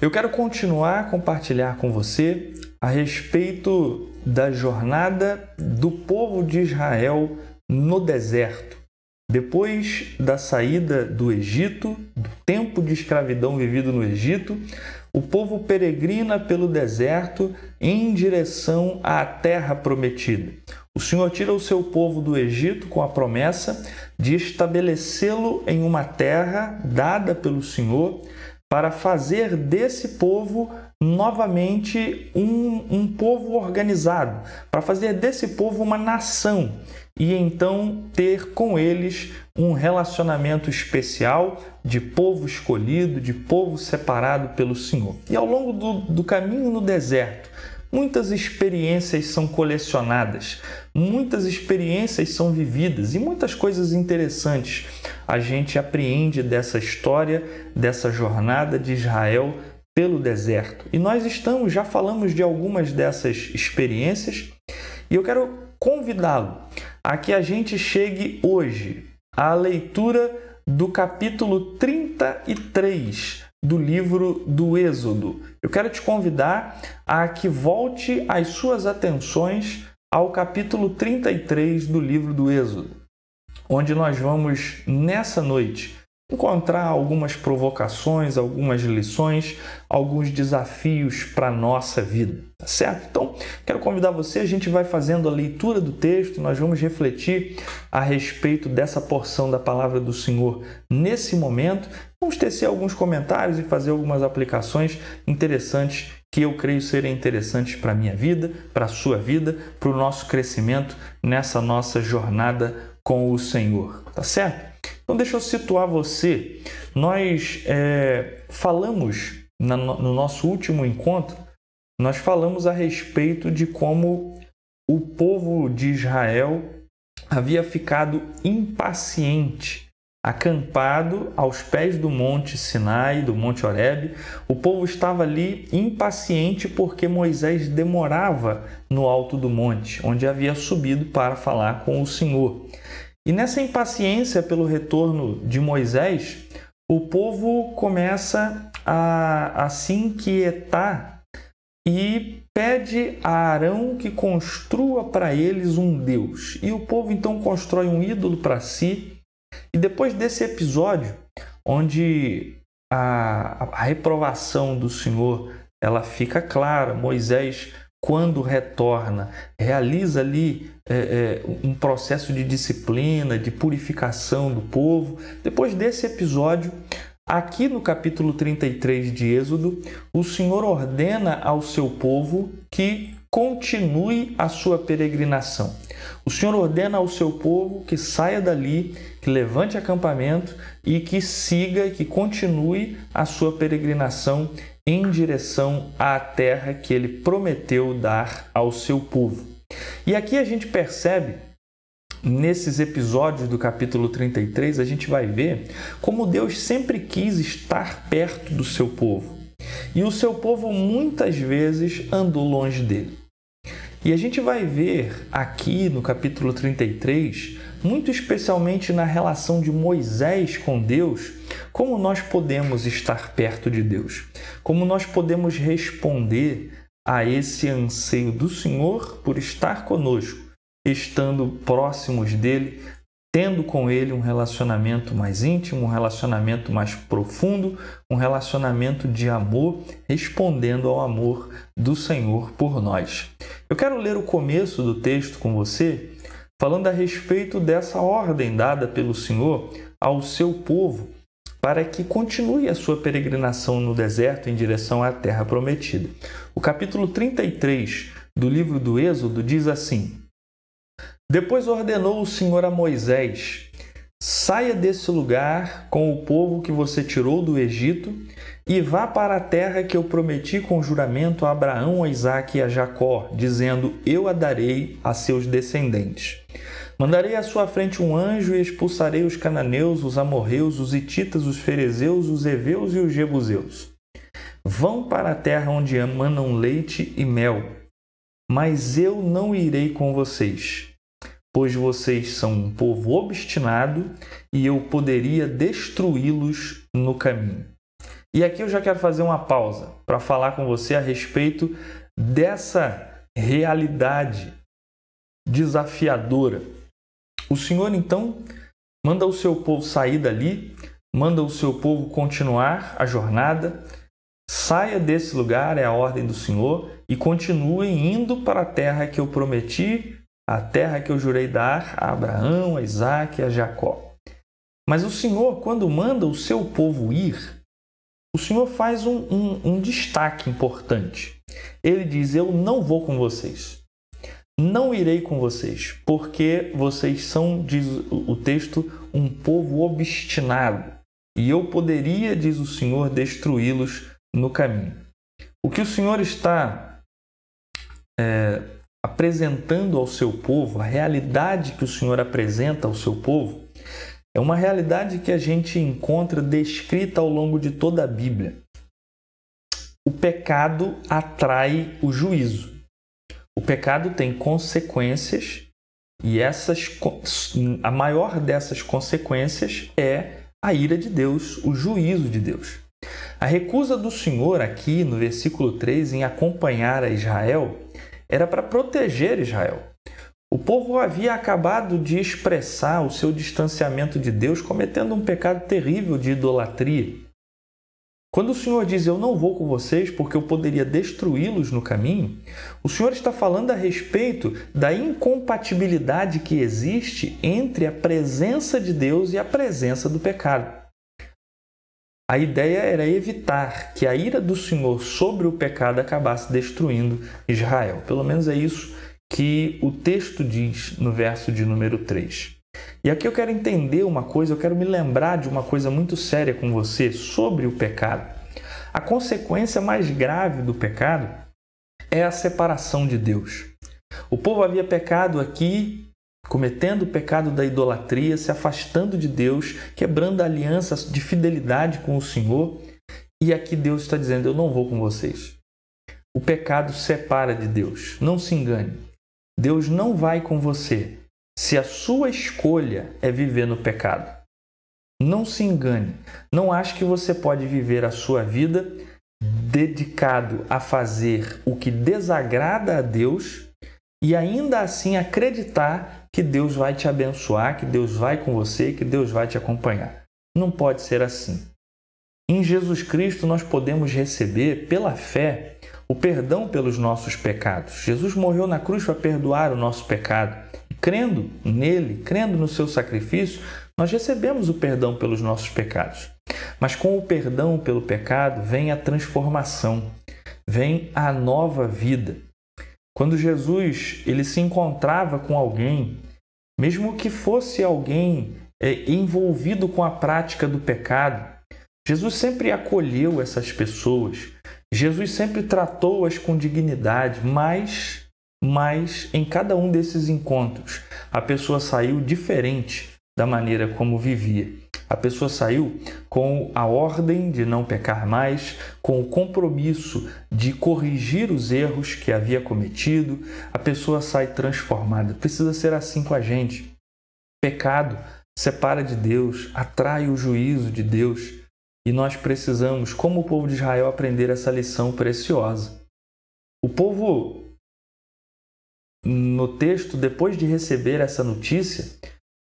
Eu quero continuar a compartilhar com você a respeito da jornada do povo de Israel no deserto. Depois da saída do Egito, do tempo de escravidão vivido no Egito, o povo peregrina pelo deserto em direção à terra prometida. O Senhor tira o seu povo do Egito com a promessa de estabelecê-lo em uma terra dada pelo Senhor para fazer desse povo novamente um povo organizado, para fazer desse povo uma nação e então ter com eles um relacionamento especial de povo escolhido, de povo separado pelo Senhor. E ao longo do caminho no deserto, muitas experiências são colecionadas, muitas experiências são vividas e muitas coisas interessantes a gente apreende dessa história, dessa jornada de Israel pelo deserto. E nós já falamos de algumas dessas experiências e eu quero convidá-lo a que a gente chegue hoje à leitura do capítulo 33 do livro do Êxodo. Eu quero te convidar a que volte as suas atenções ao capítulo 33 do livro do Êxodo, onde nós vamos, nessa noite, encontrar algumas provocações, algumas lições, alguns desafios para a nossa vida, tá certo? Então, quero convidar você, a gente vai fazendo a leitura do texto, nós vamos refletir a respeito dessa porção da palavra do Senhor nesse momento, vamos tecer alguns comentários e fazer algumas aplicações interessantes que eu creio serem interessantes para a minha vida, para a sua vida, para o nosso crescimento nessa nossa jornada com o Senhor, tá certo? Então, deixa eu situar você. Nós falamos, no nosso último encontro, nós falamos a respeito de como o povo de Israel havia ficado impaciente, acampado aos pés do Monte Sinai, do Monte Horebe. O povo estava ali impaciente porque Moisés demorava no alto do monte, onde havia subido para falar com o Senhor. E nessa impaciência pelo retorno de Moisés, o povo começa a se inquietar e pede a Arão que construa para eles um Deus. E o povo então constrói um ídolo para si. E depois desse episódio, onde a reprovação do Senhor ela fica clara, Moisés, quando retorna, realiza ali um processo de disciplina, de purificação do povo. Depois desse episódio, aqui no capítulo 33 de Êxodo, o Senhor ordena ao seu povo que continue a sua peregrinação. O Senhor ordena ao seu povo que saia dali, que levante acampamento e que siga, que continue a sua peregrinação em direção à terra que ele prometeu dar ao seu povo. E aqui a gente percebe, nesses episódios do capítulo 33, a gente vai ver como Deus sempre quis estar perto do seu povo. E o seu povo muitas vezes andou longe dele. E a gente vai ver aqui no capítulo 33, muito especialmente na relação de Moisés com Deus, como nós podemos estar perto de Deus, como nós podemos responder a esse anseio do Senhor por estar conosco, estando próximos dele, tendo com ele um relacionamento mais íntimo, um relacionamento mais profundo, um relacionamento de amor, respondendo ao amor do Senhor por nós. Eu quero ler o começo do texto com você, falando a respeito dessa ordem dada pelo Senhor ao seu povo, para que continue a sua peregrinação no deserto em direção à terra prometida. O capítulo 33 do livro do Êxodo diz assim: Depois ordenou o Senhor a Moisés: saia desse lugar com o povo que você tirou do Egito e vá para a terra que eu prometi com juramento a Abraão, a Isaque e a Jacó, dizendo: eu a darei a seus descendentes. Mandarei à sua frente um anjo e expulsarei os cananeus, os amorreus, os hititas, os ferezeus, os heveus e os jebuseus. Vão para a terra onde emanam leite e mel, mas eu não irei com vocês, pois vocês são um povo obstinado e eu poderia destruí-los no caminho. E aqui eu já quero fazer uma pausa para falar com você a respeito dessa realidade desafiadora. O Senhor, então, manda o seu povo sair dali, manda o seu povo continuar a jornada, saia desse lugar, é a ordem do Senhor, e continuem indo para a terra que eu prometi, a terra que eu jurei dar a Abraão, a Isaque e a Jacó. Mas o Senhor, quando manda o seu povo ir, o Senhor faz um destaque importante. Ele diz: eu não vou com vocês, não irei com vocês, porque vocês são, diz o texto, um povo obstinado, e eu poderia, diz o Senhor, destruí-los no caminho. O que o Senhor está apresentando ao seu povo, a realidade que o Senhor apresenta ao seu povo, é uma realidade que a gente encontra descrita ao longo de toda a Bíblia. O pecado atrai o juízo. O pecado tem consequências e a maior dessas consequências é a ira de Deus, o juízo de Deus. A recusa do Senhor aqui no versículo 3 em acompanhar a Israel era para proteger Israel. O povo havia acabado de expressar o seu distanciamento de Deus, cometendo um pecado terrível de idolatria. Quando o Senhor diz: eu não vou com vocês porque eu poderia destruí-los no caminho, o Senhor está falando a respeito da incompatibilidade que existe entre a presença de Deus e a presença do pecado. A ideia era evitar que a ira do Senhor sobre o pecado acabasse destruindo Israel. Pelo menos é isso que o texto diz no verso de número 3. E aqui eu quero entender uma coisa, eu quero me lembrar de uma coisa muito séria com você sobre o pecado. A consequência mais grave do pecado é a separação de Deus. O povo havia pecado aqui, cometendo o pecado da idolatria, se afastando de Deus, quebrando a aliança de fidelidade com o Senhor. E aqui Deus está dizendo: eu não vou com vocês. O pecado separa de Deus. Não se engane. Deus não vai com você se a sua escolha é viver no pecado. Não se engane. Não ache que você pode viver a sua vida dedicado a fazer o que desagrada a Deus e ainda assim acreditar que Deus vai te abençoar, que Deus vai com você, que Deus vai te acompanhar. Não pode ser assim. Em Jesus Cristo nós podemos receber pela fé o perdão pelos nossos pecados. Jesus morreu na cruz para perdoar o nosso pecado. E crendo nele, crendo no seu sacrifício, nós recebemos o perdão pelos nossos pecados. Mas com o perdão pelo pecado vem a transformação, vem a nova vida. Quando Jesus ele se encontrava com alguém, mesmo que fosse alguém envolvido com a prática do pecado, Jesus sempre acolheu essas pessoas. Jesus sempre tratou-as com dignidade, mas em cada um desses encontros, a pessoa saiu diferente da maneira como vivia. A pessoa saiu com a ordem de não pecar mais, com o compromisso de corrigir os erros que havia cometido. A pessoa sai transformada. Precisa ser assim com a gente. Pecado separa de Deus, atrai o juízo de Deus. E nós precisamos, como o povo de Israel, aprender essa lição preciosa. O povo, no texto, depois de receber essa notícia,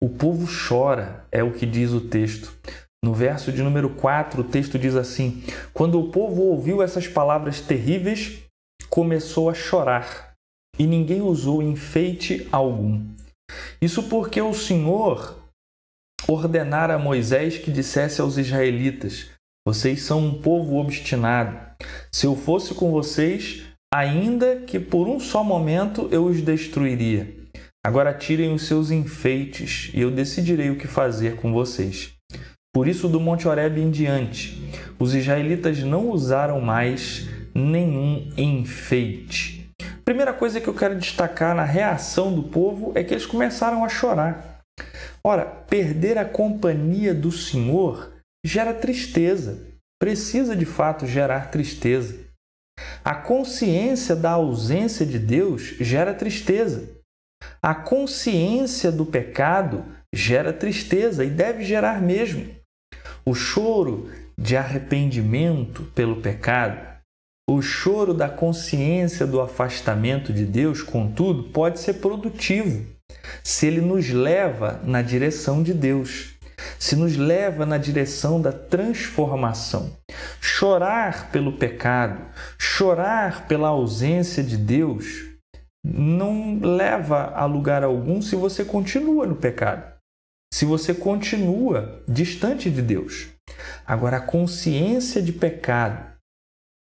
o povo chora, é o que diz o texto. No verso de número 4, o texto diz assim: quando o povo ouviu essas palavras terríveis, começou a chorar, e ninguém usou enfeite algum. Isso porque o Senhor ordenara a Moisés que dissesse aos israelitas: vocês são um povo obstinado. Se eu fosse com vocês, ainda que por um só momento eu os destruiria. Agora tirem os seus enfeites e eu decidirei o que fazer com vocês. Por isso, do Monte Horebe em diante, os israelitas não usaram mais nenhum enfeite. Primeira coisa que eu quero destacar na reação do povo é que eles começaram a chorar. Ora, perder a companhia do Senhor gera tristeza, precisa de fato gerar tristeza. A consciência da ausência de Deus gera tristeza. A consciência do pecado gera tristeza e deve gerar mesmo. O choro de arrependimento pelo pecado, o choro da consciência do afastamento de Deus, contudo, pode ser produtivo se ele nos leva na direção de Deus, se nos leva na direção da transformação. Chorar pelo pecado, chorar pela ausência de Deus, não leva a lugar algum se você continua no pecado, se você continua distante de Deus. Agora, a consciência de pecado,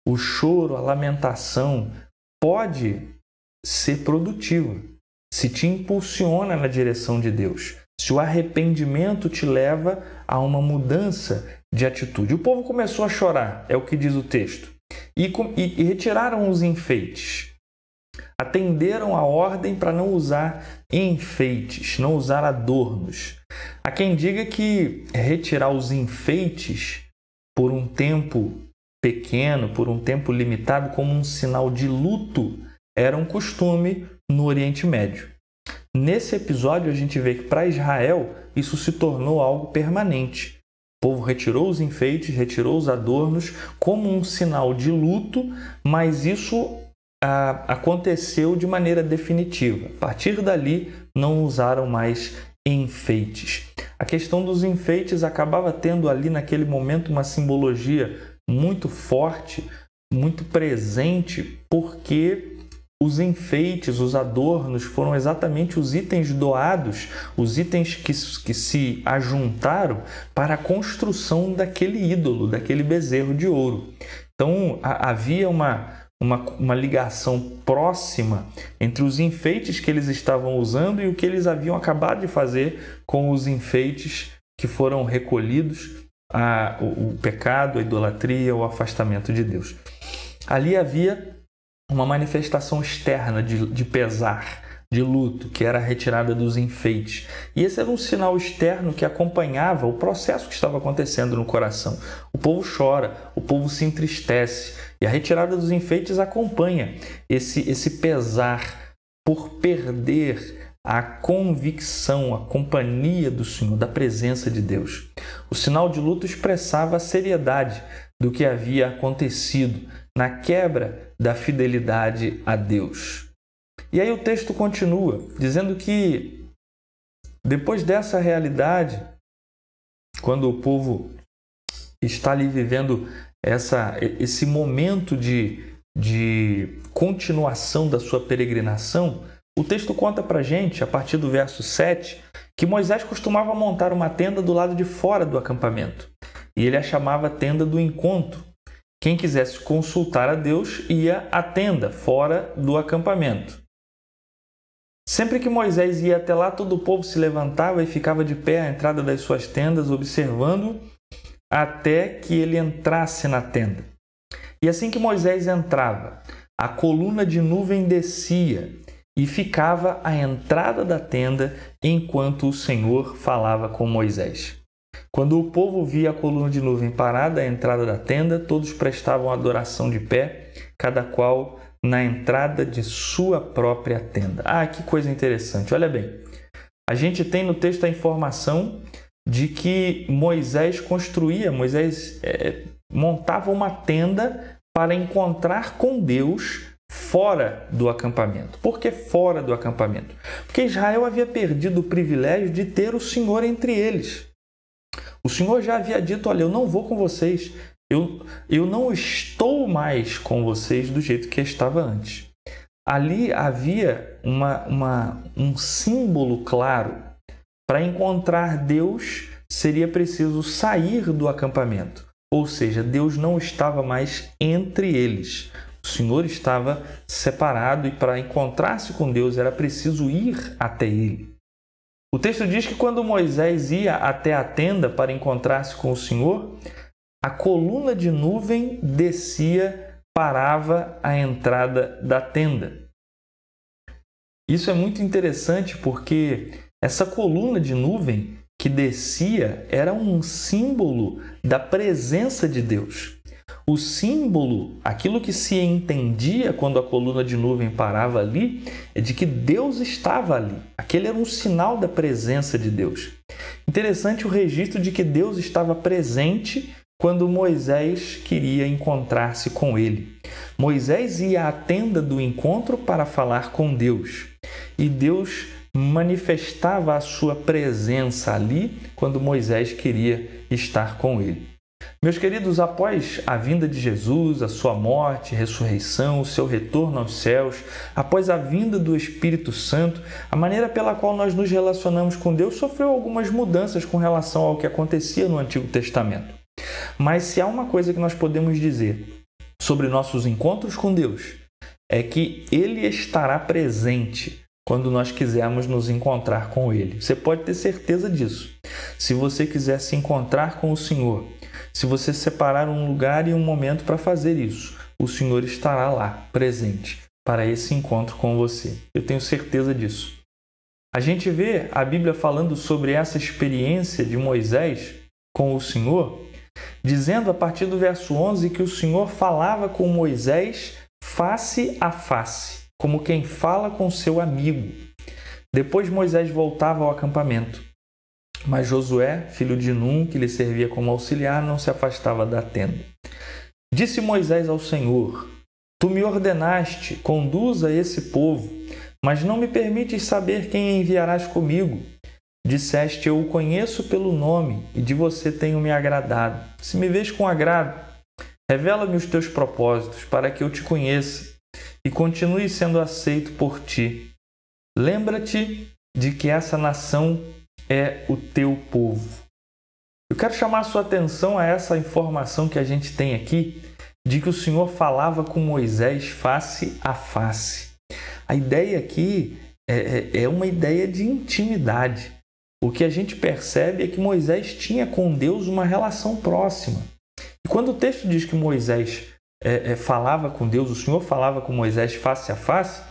o choro, a lamentação, pode ser produtiva se te impulsiona na direção de Deus, se o arrependimento te leva a uma mudança de atitude. O povo começou a chorar, é o que diz o texto, e retiraram os enfeites. Atenderam a ordem para não usar enfeites, não usar adornos. Há quem diga que retirar os enfeites por um tempo pequeno, por um tempo limitado, como um sinal de luto, era um costume no Oriente Médio. Nesse episódio, a gente vê que para Israel isso se tornou algo permanente. O povo retirou os enfeites, retirou os adornos como um sinal de luto, mas isso aconteceu de maneira definitiva. A partir dali, não usaram mais enfeites. A questão dos enfeites acabava tendo ali naquele momento uma simbologia muito forte, muito presente, porque os enfeites, os adornos foram exatamente os itens doados, os itens que se ajuntaram para a construção daquele ídolo, daquele bezerro de ouro. Então havia uma ligação próxima entre os enfeites que eles estavam usando e o que eles haviam acabado de fazer com os enfeites que foram recolhidos, o pecado, a idolatria, o afastamento de Deus. Ali havia uma manifestação externa de pesar, de luto, que era a retirada dos enfeites. E esse era um sinal externo que acompanhava o processo que estava acontecendo no coração. O povo chora, o povo se entristece, e a retirada dos enfeites acompanha esse pesar por perder a convicção, a companhia do Senhor, da presença de Deus. O sinal de luto expressava a seriedade do que havia acontecido na quebra da fidelidade a Deus. E aí o texto continua dizendo que depois dessa realidade, quando o povo está ali vivendo esse momento de continuação da sua peregrinação, o texto conta para a gente, a partir do verso 7, que Moisés costumava montar uma tenda do lado de fora do acampamento. E ele a chamava tenda do encontro. Quem quisesse consultar a Deus ia à tenda, fora do acampamento. Sempre que Moisés ia até lá, todo o povo se levantava e ficava de pé à entrada das suas tendas, observando até que ele entrasse na tenda. E assim que Moisés entrava, a coluna de nuvem descia e ficava à entrada da tenda enquanto o Senhor falava com Moisés. Quando o povo via a coluna de nuvem parada à entrada da tenda, todos prestavam adoração de pé, cada qual na entrada de sua própria tenda. Que coisa interessante. Olha bem, a gente tem no texto a informação de que Moisés montava uma tenda para encontrar com Deus fora do acampamento. Por que fora do acampamento? Porque Israel havia perdido o privilégio de ter o Senhor entre eles. O Senhor já havia dito, olha, eu não vou com vocês, eu não estou mais com vocês do jeito que estava antes. Ali havia um símbolo claro. Para encontrar Deus, seria preciso sair do acampamento. Ou seja, Deus não estava mais entre eles. O Senhor estava separado e para encontrar-se com Deus era preciso ir até Ele. O texto diz que quando Moisés ia até a tenda para encontrar-se com o Senhor, a coluna de nuvem descia, parava à entrada da tenda. Isso é muito interessante porque essa coluna de nuvem que descia era um símbolo da presença de Deus. O símbolo, aquilo que se entendia quando a coluna de nuvem parava ali, é de que Deus estava ali. Aquele era um sinal da presença de Deus. Interessante o registro de que Deus estava presente quando Moisés queria encontrar-se com ele. Moisés ia à tenda do encontro para falar com Deus, e Deus manifestava a sua presença ali quando Moisés queria estar com ele. Meus queridos, após a vinda de Jesus, a sua morte, ressurreição, o seu retorno aos céus, após a vinda do Espírito Santo, a maneira pela qual nós nos relacionamos com Deus sofreu algumas mudanças com relação ao que acontecia no Antigo Testamento. Mas se há uma coisa que nós podemos dizer sobre nossos encontros com Deus, é que Ele estará presente quando nós quisermos nos encontrar com Ele. Você pode ter certeza disso. Se você quiser se encontrar com o Senhor, se você separar um lugar e um momento para fazer isso, o Senhor estará lá, presente, para esse encontro com você. Eu tenho certeza disso. A gente vê a Bíblia falando sobre essa experiência de Moisés com o Senhor, dizendo a partir do verso 11 que o Senhor falava com Moisés face a face, como quem fala com seu amigo. Depois Moisés voltava ao acampamento, mas Josué, filho de Num, que lhe servia como auxiliar, não se afastava da tenda. Disse Moisés ao Senhor: Tu me ordenaste, conduza esse povo, mas não me permites saber quem enviarás comigo. Disseste: Eu o conheço pelo nome, e de você tenho me agradado. Se me vês com agrado, revela-me os teus propósitos, para que eu te conheça e continue sendo aceito por ti. Lembra-te de que essa nação é o teu povo. Eu quero chamar a sua atenção a essa informação que a gente tem aqui, de que o Senhor falava com Moisés face a face. A ideia aqui é uma ideia de intimidade. O que a gente percebe é que Moisés tinha com Deus uma relação próxima. E quando o texto diz que Moisés falava com Deus, o Senhor falava com Moisés face a face,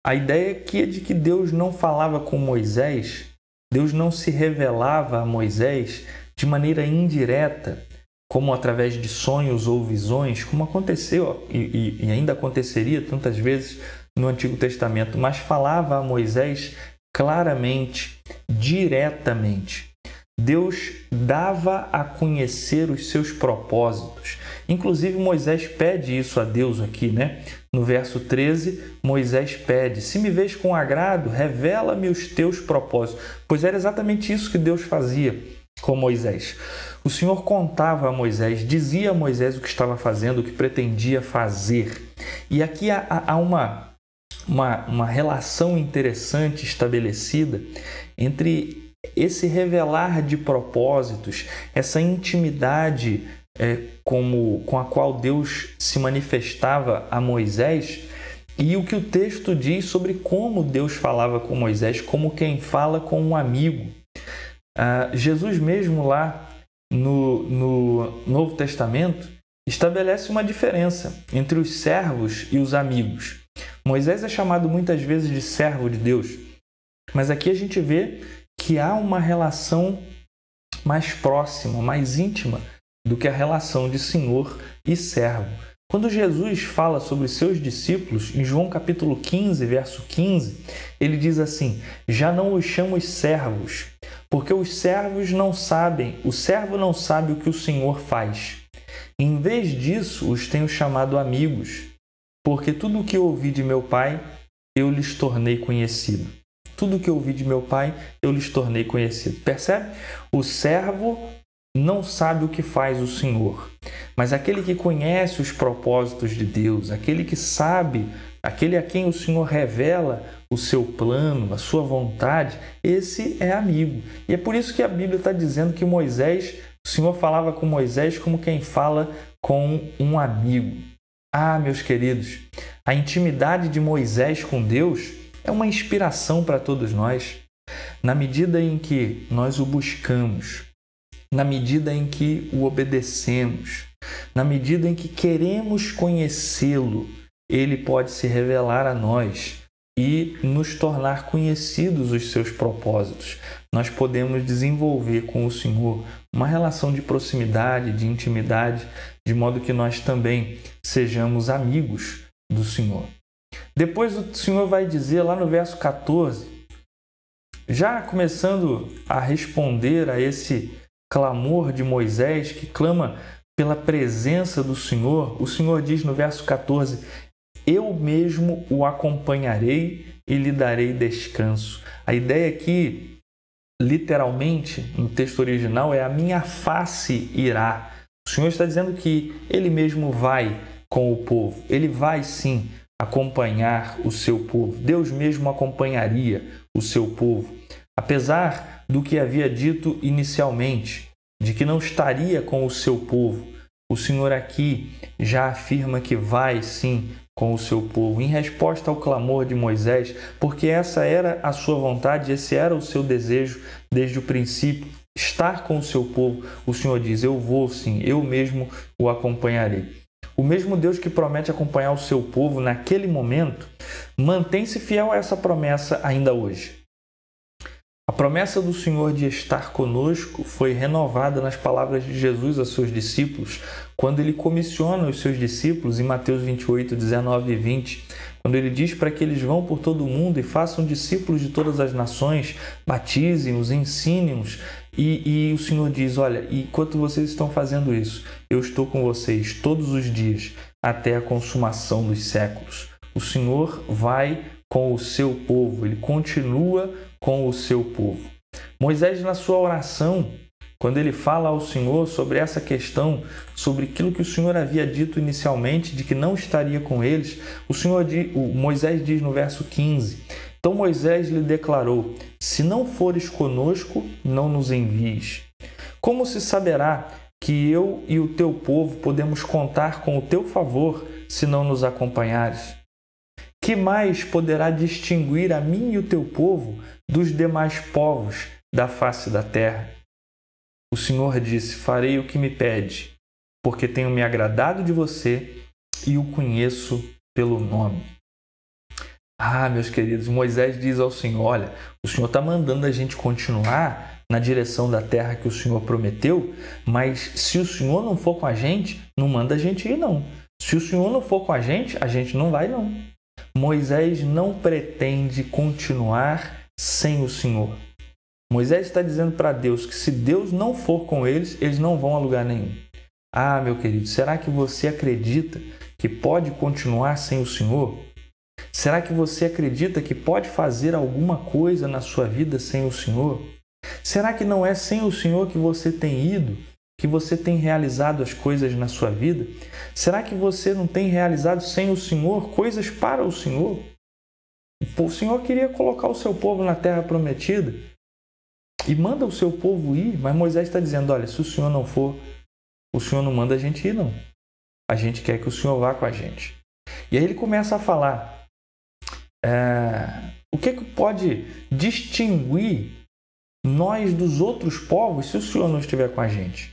a ideia aqui é de que Deus não falava com Moisés, Deus não se revelava a Moisés de maneira indireta, como através de sonhos ou visões, como aconteceu e ainda aconteceria tantas vezes no Antigo Testamento, mas falava a Moisés claramente, diretamente. Deus dava a conhecer os seus propósitos. Inclusive, Moisés pede isso a Deus aqui, né? No verso 13, Moisés pede: Se me vês com agrado, revela-me os teus propósitos. Pois era exatamente isso que Deus fazia com Moisés. O Senhor contava a Moisés, dizia a Moisés o que estava fazendo, o que pretendia fazer. E aqui há uma relação interessante estabelecida entre esse revelar de propósitos, essa intimidade com a qual Deus se manifestava a Moisés, e o que o texto diz sobre como Deus falava com Moisés, como quem fala com um amigo. Jesus mesmo lá no Novo Testamento estabelece uma diferença entre os servos e os amigos. Moisés é chamado muitas vezes de servo de Deus, mas aqui a gente vê que há uma relação mais próxima, mais íntima do que a relação de senhor e servo. Quando Jesus fala sobre seus discípulos, em João capítulo 15, verso 15, ele diz assim: Já não os chamo servos, porque os servos não sabem, o servo não sabe o que o Senhor faz. Em vez disso, os tenho chamado amigos, porque tudo o que ouvi de meu Pai, eu lhes tornei conhecido. Tudo o que ouvi de meu Pai, eu lhes tornei conhecido. Percebe? O servo não sabe o que faz o Senhor, mas aquele que conhece os propósitos de Deus, aquele que sabe, aquele a quem o Senhor revela o seu plano, a sua vontade, esse é amigo. E é por isso que a Bíblia está dizendo que Moisés, o Senhor falava com Moisés como quem fala com um amigo. Meus queridos, a intimidade de Moisés com Deus é uma inspiração para todos nós. Na medida em que nós o buscamos, na medida em que o obedecemos, na medida em que queremos conhecê-lo, ele pode se revelar a nós e nos tornar conhecidos os seus propósitos. Nós podemos desenvolver com o Senhor uma relação de proximidade, de intimidade, de modo que nós também sejamos amigos do Senhor. Depois o Senhor vai dizer lá no verso 14, já começando a responder a esse clamor de Moisés, que clama pela presença do Senhor, o Senhor diz no verso 14: eu mesmo o acompanharei e lhe darei descanso. A ideia aqui, literalmente, no texto original, é a minha face irá. O Senhor está dizendo que Ele mesmo vai com o povo. Ele vai, sim, acompanhar o seu povo. Deus mesmo acompanharia o seu povo. Apesar do que havia dito inicialmente, de que não estaria com o seu povo, o Senhor aqui já afirma que vai, sim, com o seu povo, em resposta ao clamor de Moisés, porque essa era a sua vontade, esse era o seu desejo desde o princípio, estar com o seu povo. O Senhor diz: eu vou sim, eu mesmo o acompanharei. O mesmo Deus que promete acompanhar o seu povo naquele momento, mantém-se fiel a essa promessa ainda hoje. A promessa do Senhor de estar conosco foi renovada nas palavras de Jesus a seus discípulos, quando ele comissiona os seus discípulos em Mateus 28, 19 e 20, quando ele diz para que eles vão por todo o mundo e façam discípulos de todas as nações, batizem-os, ensinem-os, e o Senhor diz: olha, enquanto vocês estão fazendo isso, eu estou com vocês todos os dias até a consumação dos séculos. O Senhor vai com o seu povo, ele continua com o seu povo. Moisés, na sua oração, quando ele fala ao Senhor sobre essa questão, sobre aquilo que o Senhor havia dito inicialmente, de que não estaria com eles, Moisés diz no verso 15: então Moisés lhe declarou: se não fores conosco, não nos envies. Como se saberá que eu e o teu povo podemos contar com o teu favor se não nos acompanhares? Que mais poderá distinguir a mim e o teu povo dos demais povos da face da terra? O Senhor disse: farei o que me pede, porque tenho me agradado de você e o conheço pelo nome. Ah, meus queridos, Moisés diz ao Senhor: olha, o Senhor está mandando a gente continuar na direção da terra que o Senhor prometeu, mas se o Senhor não for com a gente, não manda a gente ir, não. Se o Senhor não for com a gente não vai, não. Moisés não pretende continuar sem o Senhor. Moisés está dizendo para Deus que se Deus não for com eles, eles não vão a lugar nenhum. Ah, meu querido, será que você acredita que pode continuar sem o Senhor? Será que você acredita que pode fazer alguma coisa na sua vida sem o Senhor? Será que não é sem o Senhor que você tem ido, que você tem realizado as coisas na sua vida? Será que você não tem realizado sem o Senhor coisas para o Senhor? O Senhor queria colocar o seu povo na terra prometida e manda o seu povo ir, mas Moisés está dizendo: olha, se o Senhor não for, o Senhor não manda a gente ir, não. A gente quer que o Senhor vá com a gente. E aí ele começa a falar o que pode distinguir nós dos outros povos se o Senhor não estiver com a gente.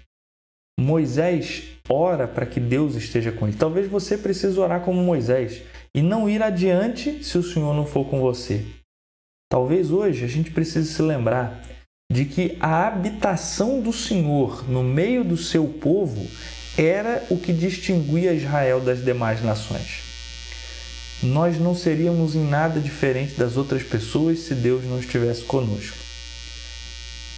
Moisés ora para que Deus esteja com ele. Talvez você precise orar como Moisés e não ir adiante se o Senhor não for com você. Talvez hoje a gente precise se lembrar de que a habitação do Senhor no meio do seu povo era o que distinguia Israel das demais nações. Nós não seríamos em nada diferente das outras pessoas se Deus não estivesse conosco.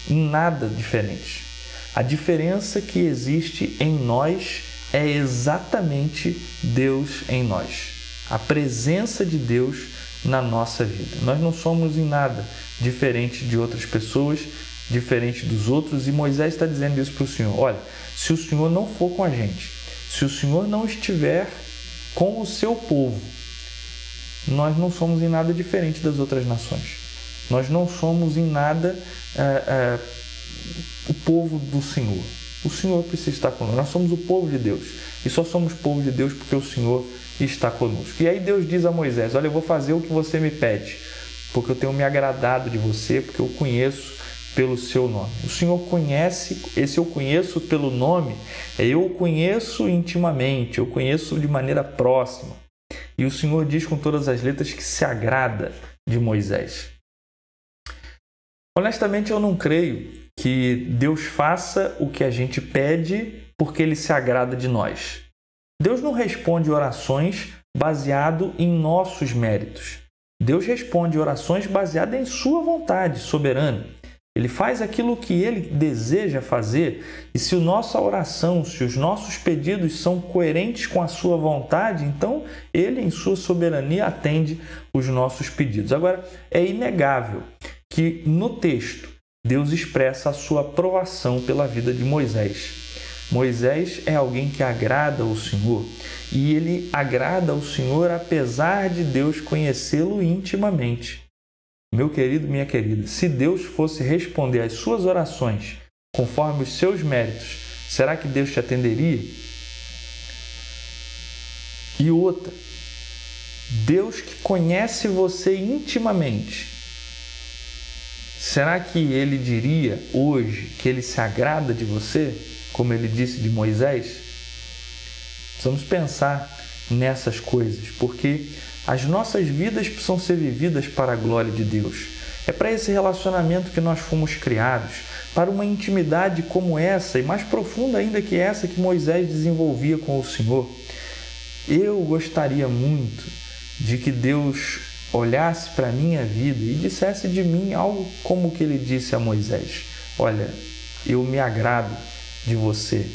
Em nada diferente. A diferença que existe em nós é exatamente Deus em nós. A presença de Deus na nossa vida. Nós não somos em nada diferente de outras pessoas, diferente dos outros, e Moisés está dizendo isso para o Senhor. Olha, se o Senhor não for com a gente, se o Senhor não estiver com o seu povo, nós não somos em nada diferente das outras nações. Nós não somos em nada o povo do Senhor. O Senhor precisa estar conosco. Nós somos o povo de Deus. E só somos povo de Deus porque o Senhor está conosco. E aí Deus diz a Moisés: olha, eu vou fazer o que você me pede, porque eu tenho me agradado de você, porque eu conheço pelo seu nome. O Senhor conhece, esse eu conheço pelo nome, eu conheço intimamente, eu conheço de maneira próxima. E o Senhor diz com todas as letras que se agrada de Moisés. Honestamente, eu não creio que Deus faça o que a gente pede porque Ele se agrada de nós. Deus não responde orações baseado em nossos méritos. Deus responde orações baseadas em sua vontade soberana. Ele faz aquilo que Ele deseja fazer. E se a nossa oração, se os nossos pedidos são coerentes com a sua vontade, então Ele, em sua soberania, atende os nossos pedidos. Agora, é inegável que no texto Deus expressa a sua aprovação pela vida de Moisés. Moisés é alguém que agrada ao Senhor, e ele agrada ao Senhor apesar de Deus conhecê-lo intimamente. Meu querido, minha querida, se Deus fosse responder às suas orações conforme os seus méritos, será que Deus te atenderia? E outra, Deus que conhece você intimamente, será que Ele diria hoje que Ele se agrada de você, como Ele disse de Moisés? Precisamos pensar nessas coisas, porque as nossas vidas precisam ser vividas para a glória de Deus. É para esse relacionamento que nós fomos criados, para uma intimidade como essa, e mais profunda ainda que essa que Moisés desenvolvia com o Senhor. Eu gostaria muito de que Deus olhasse para a minha vida e dissesse de mim algo como o que Ele disse a Moisés: olha, eu me agrado de você,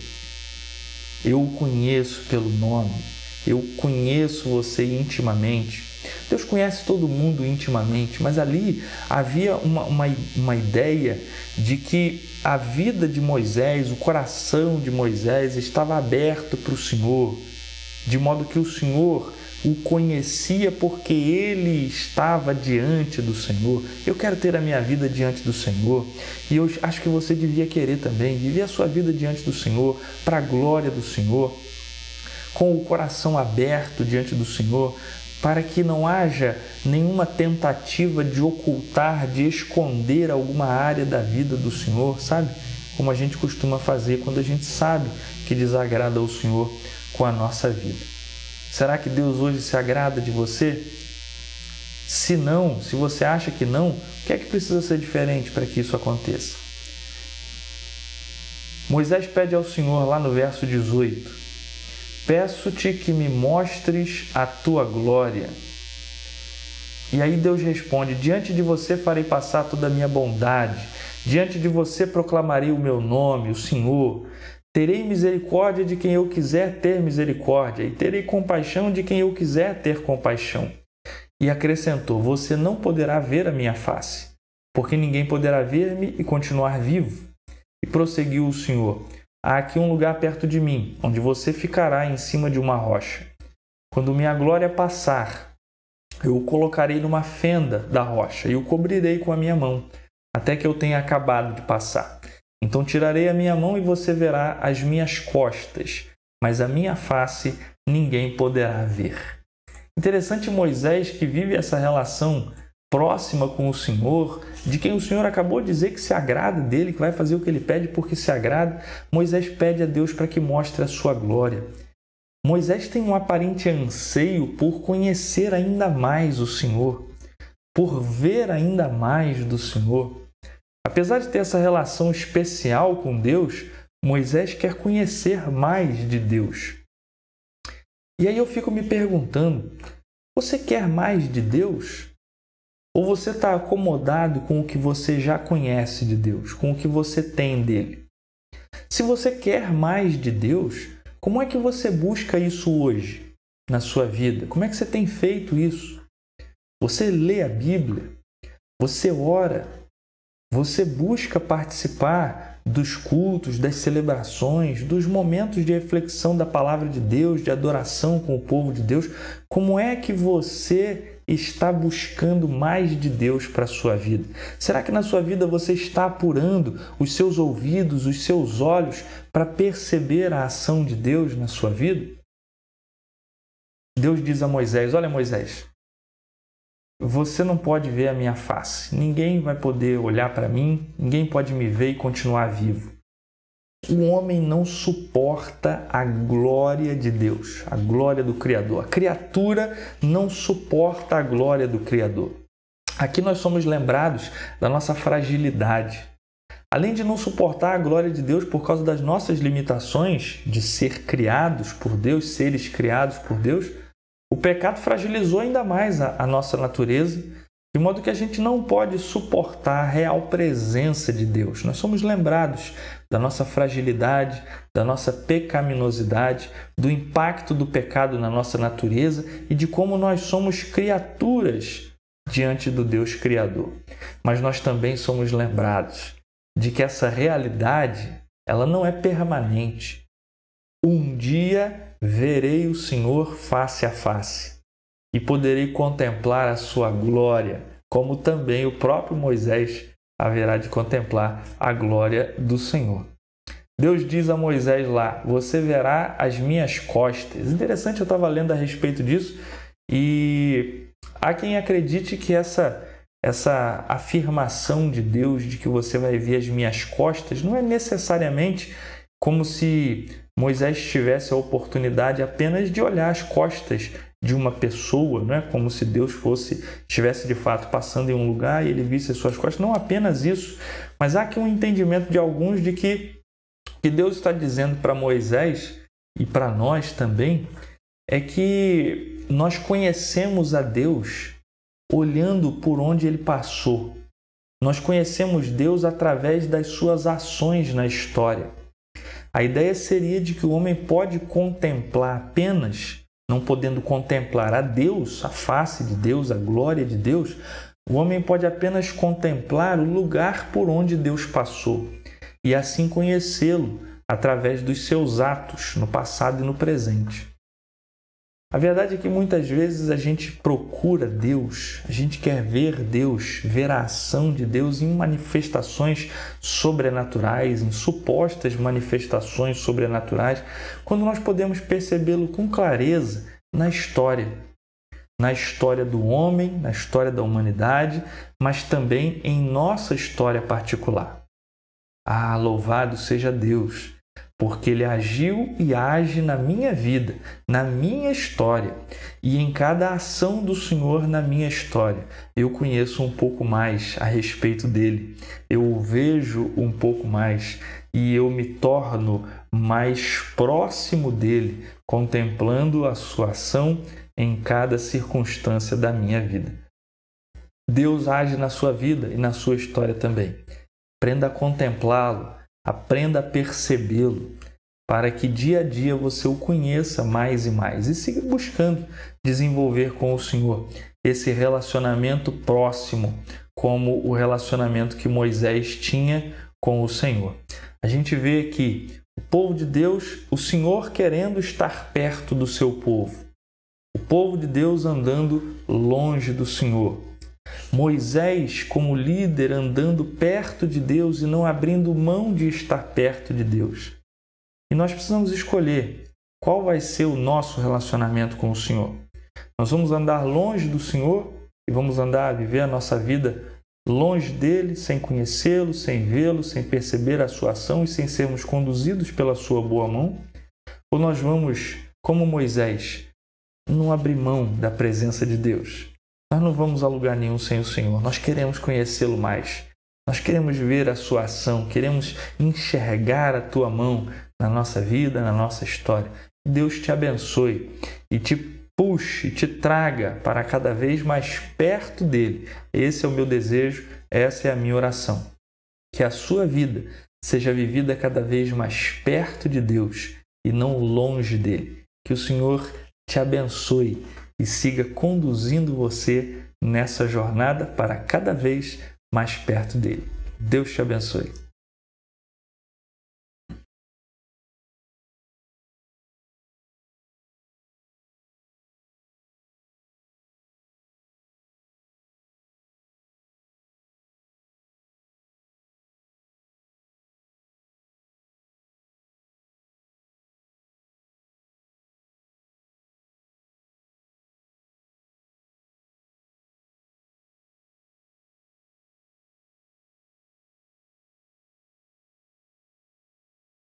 eu o conheço pelo nome, eu conheço você intimamente. Deus conhece todo mundo intimamente, mas ali havia uma ideia de que a vida de Moisés, o coração de Moisés estava aberto para o Senhor, de modo que o Senhor o conhecia porque ele estava diante do Senhor. Eu quero ter a minha vida diante do Senhor, e eu acho que você devia querer também viver a sua vida diante do Senhor, para a glória do Senhor, com o coração aberto diante do Senhor, para que não haja nenhuma tentativa de ocultar, de esconder alguma área da vida do Senhor, sabe? Como a gente costuma fazer quando a gente sabe que desagrada ao Senhor com a nossa vida. Será que Deus hoje se agrada de você? Se não, se você acha que não, o que é que precisa ser diferente para que isso aconteça? Moisés pede ao Senhor lá no verso 18: peço-te que me mostres a tua glória. E aí Deus responde: diante de você farei passar toda a minha bondade, diante de você proclamarei o meu nome, o Senhor. Terei misericórdia de quem eu quiser ter misericórdia, e terei compaixão de quem eu quiser ter compaixão. E acrescentou: você não poderá ver a minha face, porque ninguém poderá ver-me e continuar vivo. E prosseguiu o Senhor: há aqui um lugar perto de mim, onde você ficará em cima de uma rocha. Quando minha glória passar, eu o colocarei numa fenda da rocha e o cobrirei com a minha mão, até que eu tenha acabado de passar. Então tirarei a minha mão e você verá as minhas costas, mas a minha face ninguém poderá ver. Interessante Moisés, que vive essa relação próxima com o Senhor, de quem o Senhor acabou de dizer que se agrada dele, que vai fazer o que ele pede porque se agrada. Moisés pede a Deus para que mostre a sua glória. Moisés tem um aparente anseio por conhecer ainda mais o Senhor, por ver ainda mais do Senhor. Apesar de ter essa relação especial com Deus, Moisés quer conhecer mais de Deus. E aí eu fico me perguntando: você quer mais de Deus? Ou você está acomodado com o que você já conhece de Deus, com o que você tem dele? Se você quer mais de Deus, como é que você busca isso hoje na sua vida? Como é que você tem feito isso? Você lê a Bíblia? Você ora? Você busca participar dos cultos, das celebrações, dos momentos de reflexão da palavra de Deus, de adoração com o povo de Deus? Como é que você está buscando mais de Deus para a sua vida? Será que na sua vida você está apurando os seus ouvidos, os seus olhos para perceber a ação de Deus na sua vida? Deus diz a Moisés: olha, Moisés, você não pode ver a minha face. Ninguém vai poder olhar para mim, ninguém pode me ver e continuar vivo. O homem não suporta a glória de Deus, a glória do Criador. A criatura não suporta a glória do Criador. Aqui nós somos lembrados da nossa fragilidade. Além de não suportar a glória de Deus por causa das nossas limitações de ser criados por Deus, seres criados por Deus, o pecado fragilizou ainda mais a nossa natureza, de modo que a gente não pode suportar a real presença de Deus. Nós somos lembrados da nossa fragilidade, da nossa pecaminosidade, do impacto do pecado na nossa natureza e de como nós somos criaturas diante do Deus Criador. Mas nós também somos lembrados de que essa realidade, ela não é permanente. Um dia verei o Senhor face a face e poderei contemplar a sua glória, como também o próprio Moisés haverá de contemplar a glória do Senhor. Deus diz a Moisés lá: você verá as minhas costas. Interessante, eu estava lendo a respeito disso e há quem acredite que essa afirmação de Deus de que você vai ver as minhas costas não é necessariamente como se Moisés tivesse a oportunidade apenas de olhar as costas de uma pessoa, não é como se Deus estivesse de fato passando em um lugar e ele visse as suas costas. Não apenas isso, mas há aqui um entendimento de alguns de que o que Deus está dizendo para Moisés e para nós também é que nós conhecemos a Deus olhando por onde ele passou. Nós conhecemos Deus através das suas ações na história. A ideia seria de que o homem pode contemplar apenas, não podendo contemplar a Deus, a face de Deus, a glória de Deus, o homem pode apenas contemplar o lugar por onde Deus passou e assim conhecê-lo através dos seus atos no passado e no presente. A verdade é que muitas vezes a gente procura Deus, a gente quer ver Deus, ver a ação de Deus em manifestações sobrenaturais, em supostas manifestações sobrenaturais, quando nós podemos percebê-lo com clareza na história do homem, na história da humanidade, mas também em nossa história particular. Ah, louvado seja Deus! Porque Ele agiu e age na minha vida, na minha história. E em cada ação do Senhor na minha história, eu conheço um pouco mais a respeito dEle. Eu o vejo um pouco mais e eu me torno mais próximo dEle, contemplando a sua ação em cada circunstância da minha vida. Deus age na sua vida e na sua história também. Aprenda a contemplá-lo. Aprenda a percebê-lo, para que dia a dia você o conheça mais e mais e siga buscando desenvolver com o Senhor esse relacionamento próximo, como o relacionamento que Moisés tinha com o Senhor. A gente vê aqui o povo de Deus, o Senhor querendo estar perto do seu povo, o povo de Deus andando longe do Senhor. Moisés, como líder, andando perto de Deus e não abrindo mão de estar perto de Deus. E nós precisamos escolher qual vai ser o nosso relacionamento com o Senhor. Nós vamos andar longe do Senhor e vamos viver a nossa vida longe dele, sem conhecê-lo, sem vê-lo, sem perceber a sua ação e sem sermos conduzidos pela sua boa mão? Ou nós vamos, como Moisés, não abrir mão da presença de Deus? Nós não vamos a lugar nenhum sem o Senhor. Nós queremos conhecê-lo mais. Nós queremos ver a sua ação. Queremos enxergar a tua mão na nossa vida, na nossa história. Deus te abençoe e te puxe, te traga para cada vez mais perto dele. Esse é o meu desejo, essa é a minha oração. Que a sua vida seja vivida cada vez mais perto de Deus e não longe dele. Que o Senhor te abençoe e siga conduzindo você nessa jornada para cada vez mais perto dele. Deus te abençoe.